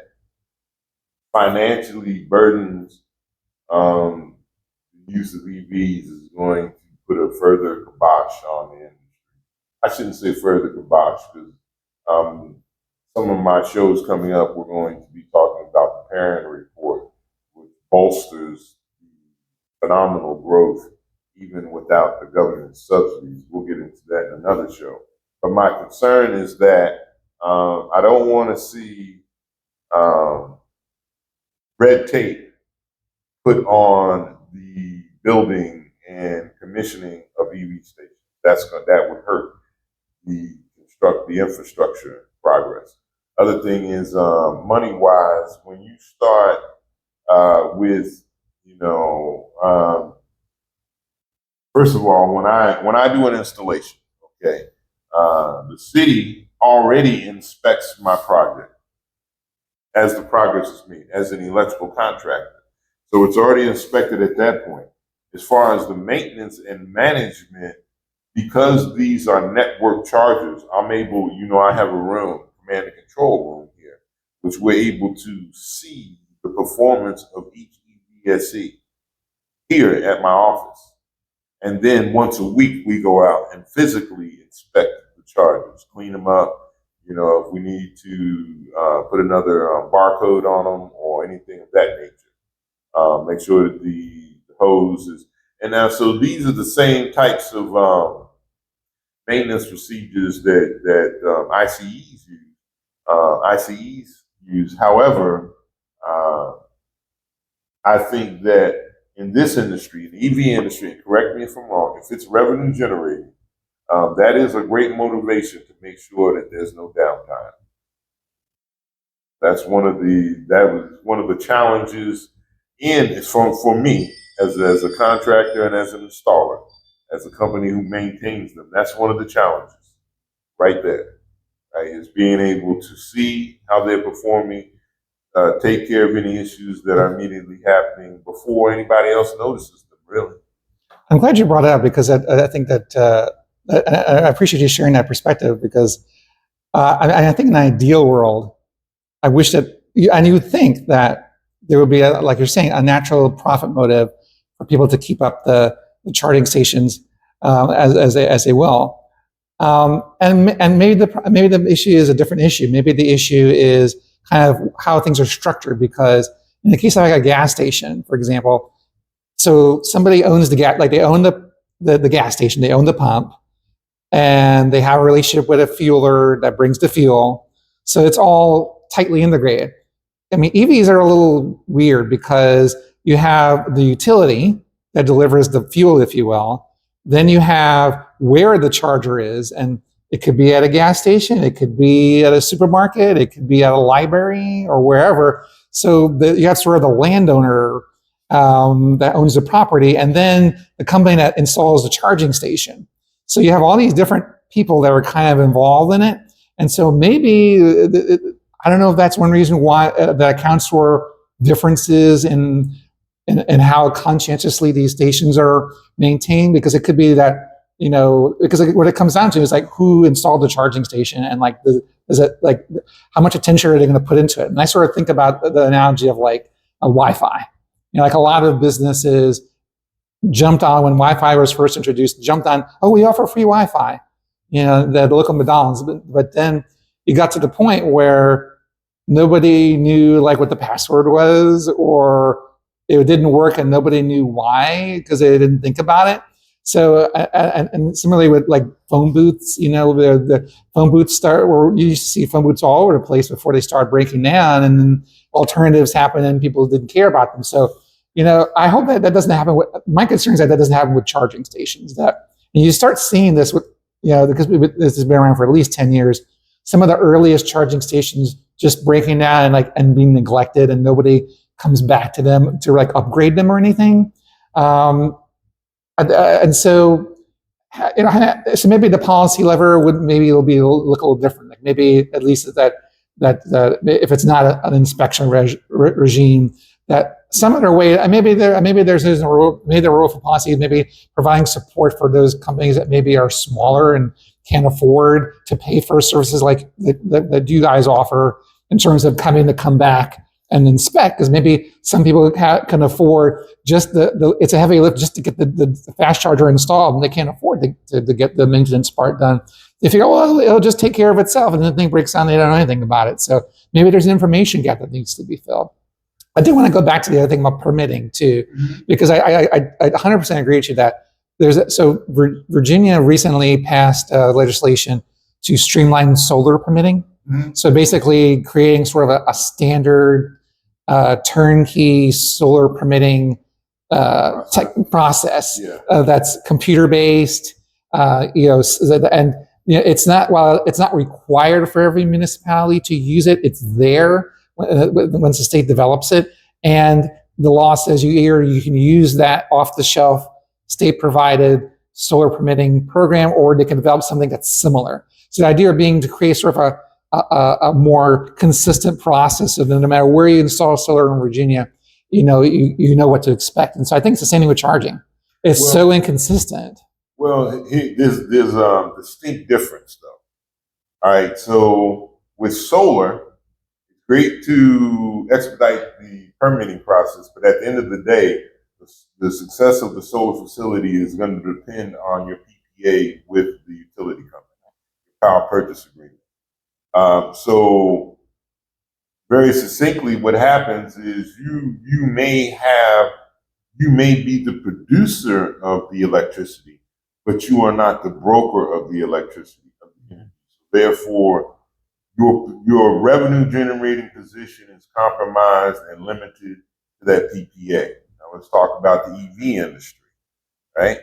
financially burdens the use of EVs is going to put a further kibosh on the industry. I shouldn't say further kibosh because some of my shows coming up, we're going to be talking about the Parent Report, which bolsters the phenomenal growth even without the government subsidies. We'll get into that in another show. But my concern is that I don't want to see red tape put on the building and commissioning of EV stations. That would hurt the infrastructure progress. Other thing is money-wise, when you start with, first of all, when I do an installation, okay, the city already inspects my project as the progress is made, as an electrical contractor. So it's already inspected at that point. As far as the maintenance and management, because these are network chargers, I'm able, I have a room, command and control room here, which we're able to see the performance of each EVSE here at my office. And then once a week, we go out and physically inspect the chargers, clean them up. If we need to put another barcode on them or anything of that nature, make sure that the hose is. And now, so these are the same types of maintenance procedures that ICEs use. However, I think that in this industry, the EV industry, and correct me if I'm wrong, if it's revenue generating, that is a great motivation to make sure that there's no downtime. That was one of the challenges for me as a contractor and as an installer, as a company who maintains them. That's one of the challenges right there, right? Is being able to see how they're performing, take care of any issues that are immediately happening before anybody else notices them, really. I'm glad you brought it up because I think that I appreciate you sharing that perspective because I think in an ideal world, I wish that, and you would think that there would be, like you're saying, a natural profit motive for people to keep up the charging stations as they will. And maybe the issue is a different issue. Maybe the issue is kind of how things are structured because in the case of like a gas station, for example, so somebody owns the gas, like they own the gas station, they own the pump, and they have a relationship with a fueler that brings the fuel. So it's all tightly integrated. I mean, EVs are a little weird because you have the utility that delivers the fuel, if you will. Then you have where the charger is, and it could be at a gas station, it could be at a supermarket, it could be at a library or wherever. So you have sort of the landowner that owns the property, and then the company that installs the charging station. So you have all these different people that are kind of involved in it. And so maybe, I don't know if that's one reason why that accounts for differences in how conscientiously these stations are maintained, because it could be that, because what it comes down to is like who installed the charging station and like, is it like, how much attention are they going to put into it? And I sort of think about the analogy of like a Wi-Fi. Like a lot of businesses jumped on when Wi-Fi was first introduced, jumped on, oh, we offer free Wi-Fi, the local McDonald's. But then you got to the point where nobody knew like what the password was, or it didn't work and nobody knew why because they didn't think about it. So, and similarly with like phone booths, the phone booths where you used to see phone booths all over the place before they started breaking down, and then alternatives happened and people didn't care about them. So, I hope that doesn't happen. My concern is that doesn't happen with charging stations. And you start seeing this with, because this has been around for at least 10 years. Some of the earliest charging stations just breaking down and being neglected, and nobody comes back to them to like upgrade them or anything. And so, so maybe the policy lever would maybe it'll be look a little different. Like maybe at least that if it's not an inspection regime, that some other way, maybe there's a rule, maybe the rule for policy, maybe providing support for those companies that maybe are smaller and can't afford to pay for services like that you guys offer in terms of coming to come back and inspect, because maybe some people can afford just it's a heavy lift just to get the fast charger installed, and they can't afford to get the maintenance part done. They figure, well, it'll just take care of itself, and then the thing breaks down, they don't know anything about it. So maybe there's an information gap that needs to be filled. I do want to go back to the other thing about permitting too, because I 100% agree with you that Virginia recently passed legislation to streamline solar permitting. Mm-hmm. So basically creating sort of a standard turnkey solar permitting process that's computer based, and it's not required for every municipality to use it. It's there once the state develops it, and the law says you can use that off the shelf state provided solar permitting program, or they can develop something that's similar. So the idea being to create sort of a more consistent process, so that no matter where you install solar in Virginia, you know what to expect. And so I think it's the same thing with charging. It's so inconsistent. Well, there's a distinct difference though. All right, so with solar, it's great to expedite the permitting process, but at the end of the day, the success of the solar facility is going to depend on your PPA with the utility company, power purchase agreement. So very succinctly, what happens is you may be the producer of the electricity, but you are not the broker of the electricity. Therefore, your revenue generating position is compromised and limited to that PPA. Now let's talk about the EV industry, right?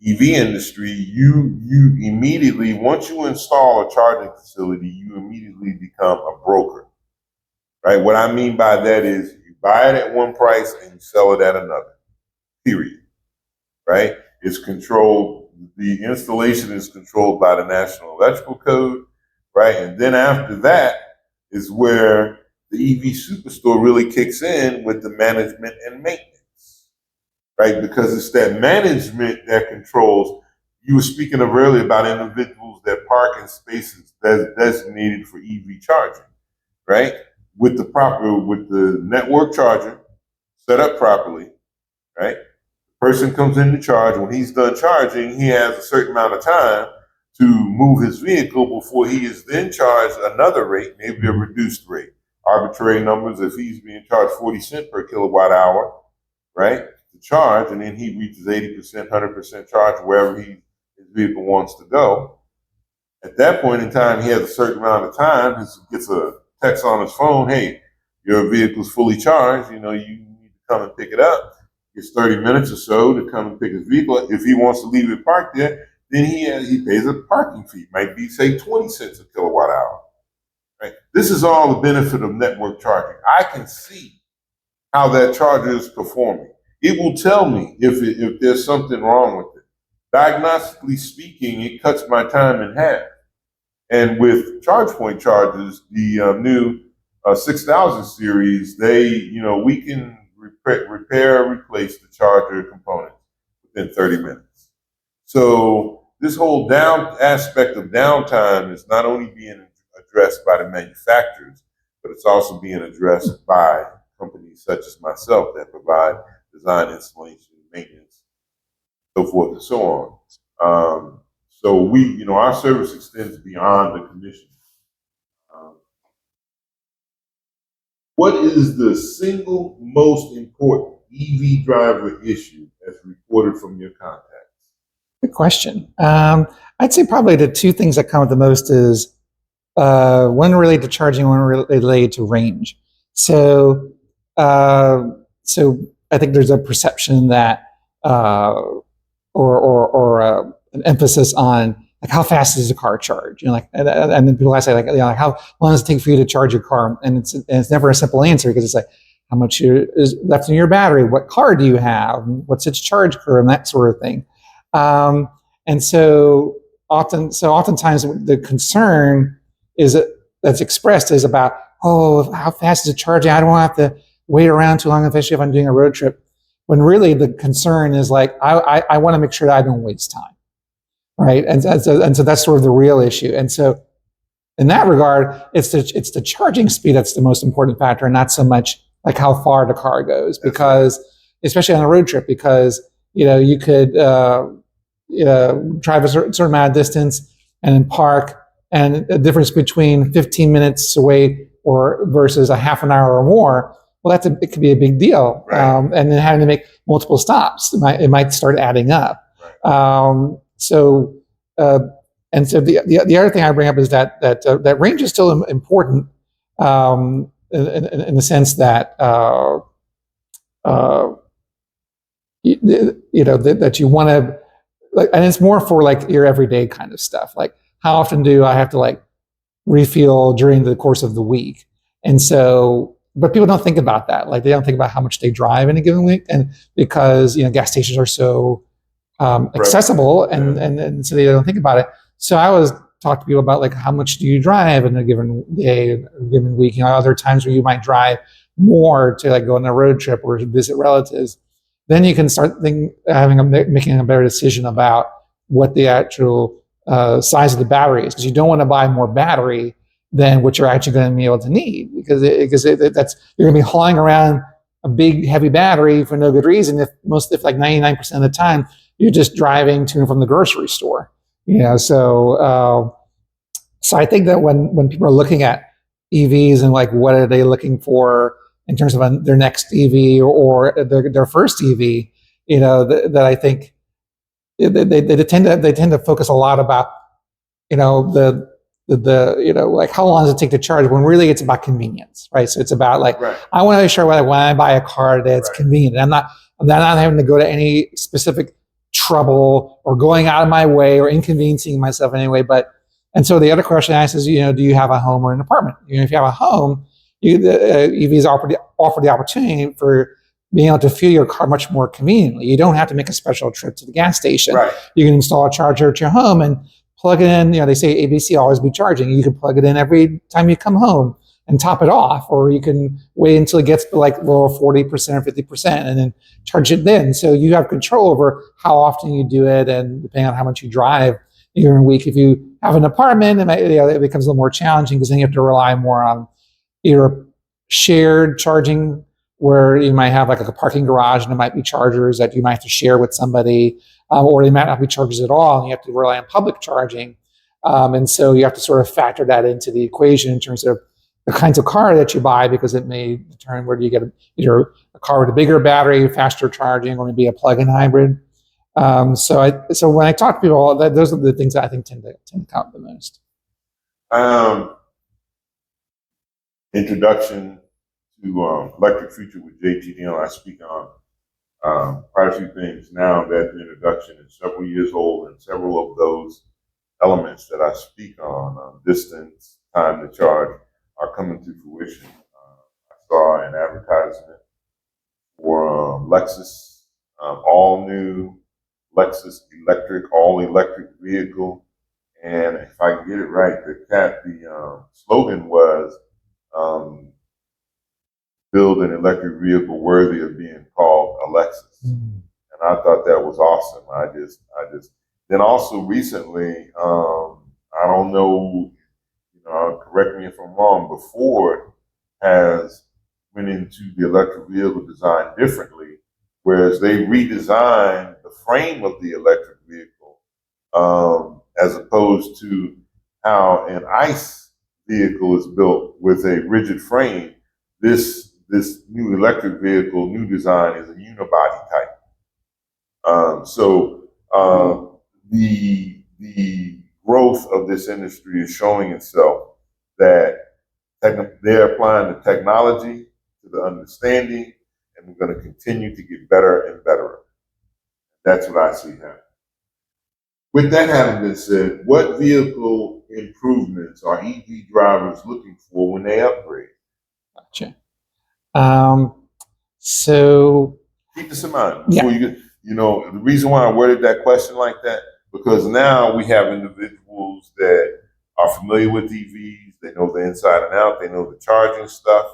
EV industry, you immediately, once you install a charging facility, you immediately become a broker, right? What I mean by that is you buy it at one price and you sell it at another, period, right? It's controlled, the installation is controlled by the National Electrical Code, right? And then after that is where the EV Superstore really kicks in with the management and maintenance, right? Because it's that management that controls. You were speaking of earlier about individuals that park in spaces that's designated for EV charging, right? With the network charger set up properly, right? Person comes in to charge. When he's done charging, he has a certain amount of time to move his vehicle before he is then charged another rate, maybe a reduced rate. Arbitrary numbers, if he's being charged 40 cents per kilowatt hour, right, to charge, and then he reaches 80%, 100% charge wherever his vehicle wants to go. At that point in time, he has a certain amount of time. He gets a text on his phone, hey, your vehicle's fully charged. You need to come and pick it up. It's 30 minutes or so to come and pick his vehicle. If he wants to leave it parked there, then he pays a parking fee. Might be, say, 20 cents a kilowatt hour. Right? This is all the benefit of network charging. I can see how that charger is performing. It will tell me if there's something wrong with it. Diagnostically speaking, it cuts my time in half. And with ChargePoint chargers, the new 6000 series, we can repair, replace the charger components within 30 minutes. So this whole aspect of downtime is not only being addressed by the manufacturers, but it's also being addressed by companies such as myself that provide design, installation, maintenance, so forth and so on. So our service extends beyond the commission. What is the single most important EV driver issue as reported from your contacts? Good question. I'd say probably the two things that come up the most is one related to charging, one related to range. So I think there's a perception that or an emphasis on like how fast does a car charge? And then people ask like how long does it take for you to charge your car? And it's never a simple answer because it's like how much is left in your battery? What car do you have? What's its charge curve and that sort of thing. And so oftentimes the concern that's expressed is about, how fast is it charging? I don't want to have to wait around too long, especially if I'm doing a road trip. When really the concern is like, I want to make sure that I don't waste time. Right. And so that's sort of the real issue. And so in that regard, it's the charging speed that's the most important factor, and not so much like how far the car goes, because especially on a road trip, because you could drive a certain amount of distance and then park, and the difference between 15 minutes away versus a half an hour or more, well, it could be a big deal. Right. And then having to make multiple stops, it might start adding up. Right. So the other thing I bring up is that range is still important in the sense that that you want to, and it's more for like your everyday kind of stuff. Like how often do I have to like refuel during the course of the week? And so, but people don't think about that. Like they don't think about how much they drive in a given week, and because gas stations are so accessible, and so they don't think about it. So I always talk to people about like how much do you drive in a given day, a given week. Other times where you might drive more to like go on a road trip or visit relatives. Then you can start making a better decision about what the actual size of the battery is, because you don't want to buy more battery than what you're actually going to be able to need, because you're going to be hauling around a big heavy battery for no good reason. If like 99% of the time you're just driving to and from the grocery store, So I think that when people are looking at EVs and like what are they looking for in terms of their next EV or their first EV, that I think they tend to focus a lot about, like how long does it take to charge, when really it's about convenience, right? So it's about like, right. I want to make sure when I buy a car that it's convenient. I'm not having to go to any specific trouble or going out of my way or inconveniencing myself in any way. And so the other question I ask is, do you have a home or an apartment? If you have a home, EVs offer the opportunity for being able to fuel your car much more conveniently. You don't have to make a special trip to the gas station. Right. You can install a charger at your home and plug it in. They say ABC, always be charging. You can plug it in every time you come home. and top it off, or you can wait until it gets to like lower 40% or 50% and then charge it then. So you have control over how often you do it, and depending on how much you drive during a week. If you have an apartment, it becomes a little more challenging because then you have to rely more on either shared charging, where you might have like a parking garage and there might be chargers that you might have to share with somebody, or they might not be chargers at all, and you have to rely on public charging. And so you have to sort of factor that into the equation in terms of the kinds of car that you buy, because it may determine whether you get either a car with a bigger battery, faster charging, or maybe a plug-in hybrid. So when I talk to people, those are the things that I think tend to count the most. Introduction to Electric Future with JTDL. I speak on quite a few things now. That introduction is several years old, and several of those elements that I speak on, distance, time to charge, are coming to fruition. I saw an advertisement for Lexus, all new Lexus electric, all electric vehicle. And if I can get it right, the slogan was, build an electric vehicle worthy of being called a Lexus. And I thought that was awesome. Then also recently, I don't know, correct me if I'm wrong, but Ford has went into the electric vehicle design differently, whereas they redesigned the frame of the electric vehicle, as opposed to how an ICE vehicle is built with a rigid frame. This new electric vehicle, new design, is a unibody type. The growth of this industry is showing itself that they're applying the technology to the understanding, and we're going to continue to get better and better. That's what I see happening. With that having been said, what vehicle improvements are EV drivers looking for when they upgrade? Gotcha. So keep this in mind before you get, the reason why I worded that question like that, because now we have individuals that are familiar with EVs. They know the inside and out. They know the charging stuff.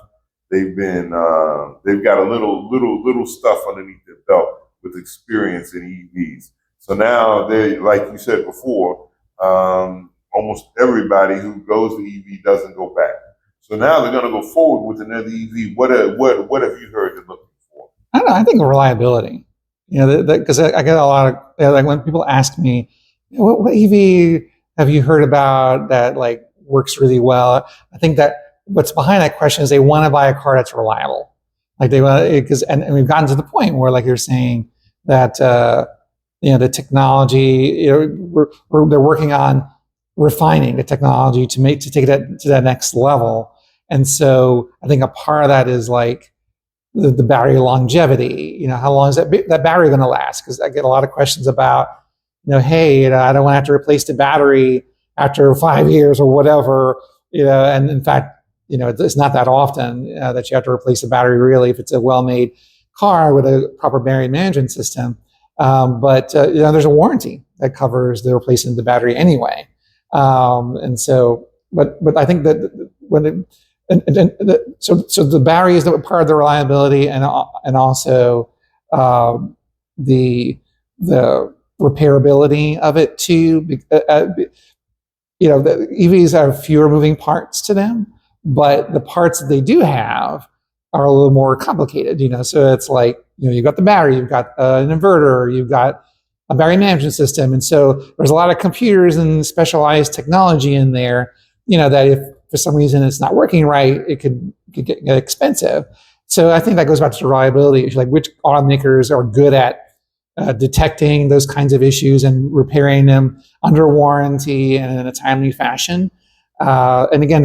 They've got a little stuff underneath their belt with experience in EVs. So now they, like you said before, almost everybody who goes to EV doesn't go back. So now they're going to go forward with another EV. What have you heard they're looking for? I don't know. I think reliability. Because I get a lot of like when people ask me, what EV have you heard about that like works really well? I think that what's behind that question is they want to buy a car that's reliable. Like they want, because and we've gotten to the point where, like you're saying, that the technology, they're working on refining the technology to take it to that next level. And so I think a part of that is like the battery longevity. How long is that battery going to last? Because I get a lot of questions about, hey, I don't want to have to replace the battery after 5 years or whatever. And in fact, it's not that often that you have to replace the battery, really, if it's a well-made car with a proper battery management system. But there's a warranty that covers the replacement of the battery anyway. And so, but I think that so the battery is part of the reliability, and also the repairability of it too. The EVs have fewer moving parts to them, but the parts that they do have are a little more complicated. So it's like you've got the battery, you've got an inverter, you've got a battery management system, and so there's a lot of computers and specialized technology in there. That if for some reason it's not working right, it could get expensive. So I think that goes back to reliability. It's like which automakers are good at detecting those kinds of issues and repairing them under warranty and in a timely fashion. And again,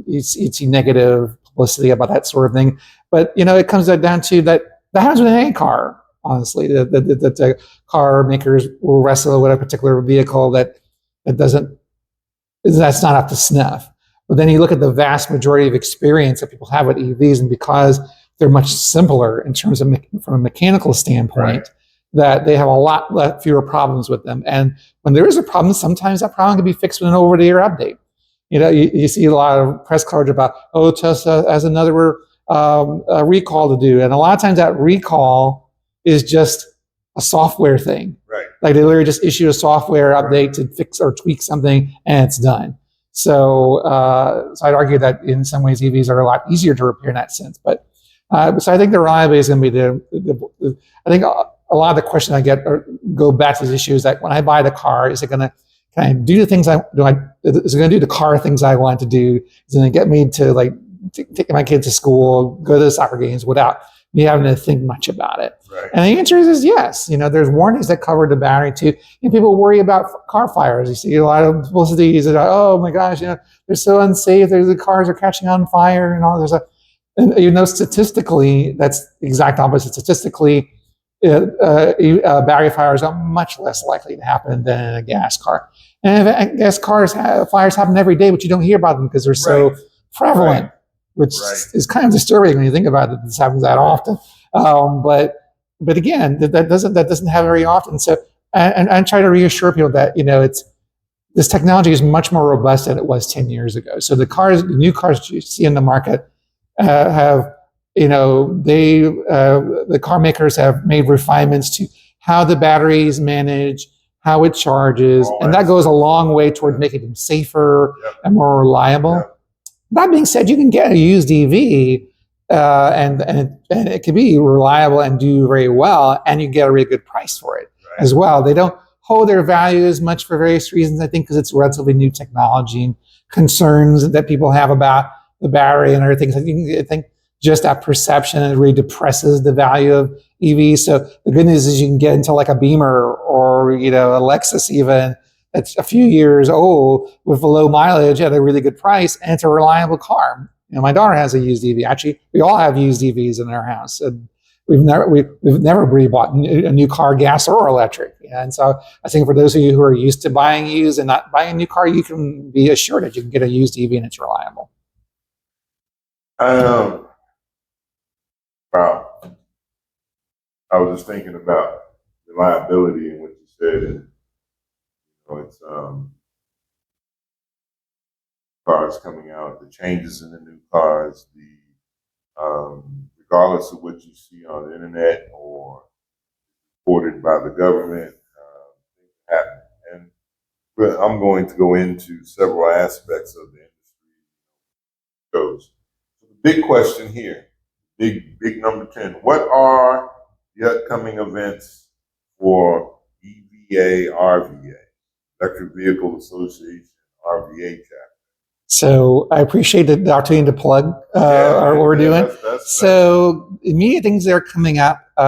you see negative publicity about that sort of thing. But it comes down to that happens with any car. Honestly, the car makers will wrestle with a particular vehicle that's not up to snuff. But then you look at the vast majority of experience that people have with EVs, and because they're much simpler in terms of from a mechanical standpoint, right, that they have a lot fewer problems with them. And when there is a problem, sometimes that problem can be fixed with an over-the-air update. You see a lot of press coverage about, oh, Tesla has another recall to do. And a lot of times that recall is just a software thing. Right. Like they literally just issue a software update to fix or tweak something and it's done. So I'd argue that in some ways EVs are a lot easier to repair in that sense. But so I think the reliability is going to be I think a lot of the question I get go back to this issue is that when I buy the car, is it going to kind of do the things is it going to do the car things I want to do? Is it going to get me to like take my kids to school, go to the soccer games without me having to think much about it? Right. And the answer is yes. There's warnings that cover the battery too. People worry about car fires. You see a lot of publicity that, oh my gosh, they're so unsafe. The cars are catching on fire and all. And statistically, that's the exact opposite. Statistically, battery fires are much less likely to happen than in a gas car. And gas cars fires happen every day, but you don't hear about them because they're so prevalent, which is kind of disturbing when you think about it. This happens that often. But again, that doesn't happen very often. So, and try to reassure people that this technology is much more robust than it was 10 years ago. So the new cars you see in the market have, the car makers have made refinements to how the batteries manage, how it charges, and that goes a long way toward making them safer and more reliable. Yep. That being said, you can get a used EV and it can be reliable and do very well, and you get a really good price for it as well. They don't hold their value as much for various reasons, I think, because it's relatively new technology and concerns that people have about the battery and everything. So I think just that perception really depresses the value of EVs. So the good news is you can get into like a Beamer or a Lexus even that's a few years old with a low mileage at a really good price, and it's a reliable car. My daughter has a used EV. Actually, we all have used EVs in our house. And we've never really bought a new car, gas or electric. And so I think for those of you who are used to buying used and not buying a new car, you can be assured that you can get a used EV and it's reliable. Wow. I was just thinking about reliability and what you said, and it's cars coming out, the changes in the new cars, regardless of what you see on the internet or reported by the government, things happen. And I'm going to go into several aspects of the industry. The big question here, big number 10, what are the upcoming events for EVA, RVA, Electric Vehicle Association, RVA chapter? So I appreciate the opportunity to plug what we're doing. So immediate things that are coming up. We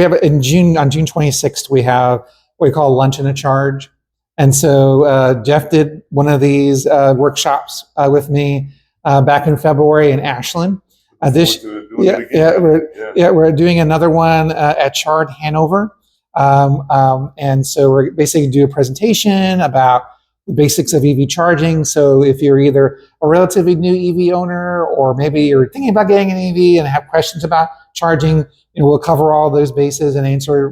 have on June 26th, we have what we call Lunch and a Charge. And so Jeff did one of these workshops with me back in February in Ashland. We're doing another one at Chard Hanover. And so we're basically do a presentation about the basics of EV charging. So if you're either a relatively new EV owner, or maybe you're thinking about getting an EV and have questions about charging, we'll cover all those bases and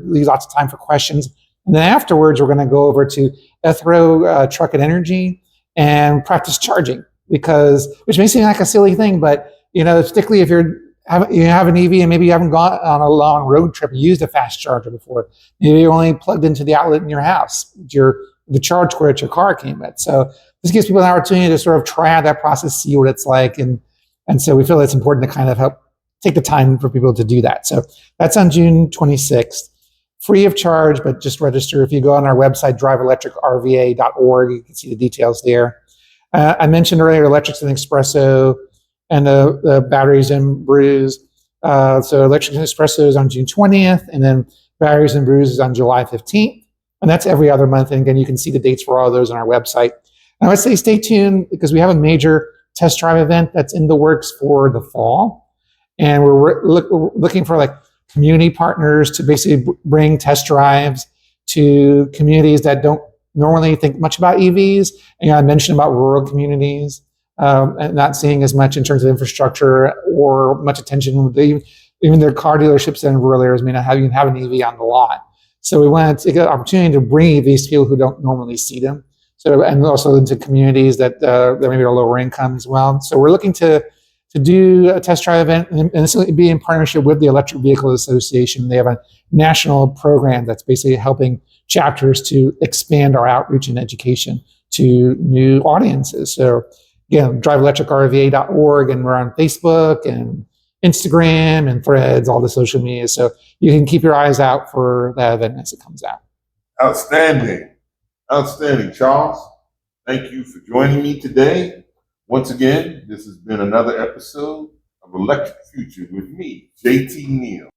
leave lots of time for questions. And then afterwards, we're going to go over to Ethro Truck and Energy and practice charging, which may seem like a silly thing, but particularly if you have an EV and maybe you haven't gone on a long road trip and used a fast charger before. Maybe you're only plugged into the outlet in your house, the charge cord your car came with. So this gives people an opportunity to sort of try out that process, see what it's like. And so we feel it's important to kind of help take the time for people to do that. So that's on June 26th. Free of charge, but just register. If you go on our website, driveelectricrva.org, you can see the details there. I mentioned earlier Electrics and Espresso and the batteries and brews. So Electrics and Espresso is on June 20th, and then batteries and brews is on July 15th. And that's every other month. And again, you can see the dates for all of those on our website. And I would say stay tuned because we have a major test drive event that's in the works for the fall. And we're looking for community partners to basically bring test drives to communities that don't normally think much about EVs. And I mentioned about rural communities and not seeing as much in terms of infrastructure or much attention. Even their car dealerships in rural areas may not even have an EV on the lot. So we wanted to get an opportunity to bring these people who don't normally see them. So, and also into communities that maybe are lower income as well. So we're looking to do a test drive event, and it's going to be in partnership with the Electric Vehicle Association. They have a national program that's basically helping chapters to expand our outreach and education to new audiences. So again, driveelectricrva.org, and we're on Facebook and Instagram and Threads, all the social media. So you can keep your eyes out for that event as it comes out. Outstanding. Outstanding, Charles. Thank you for joining me today. Once again, this has been another episode of Electric Future with me, JT Neal.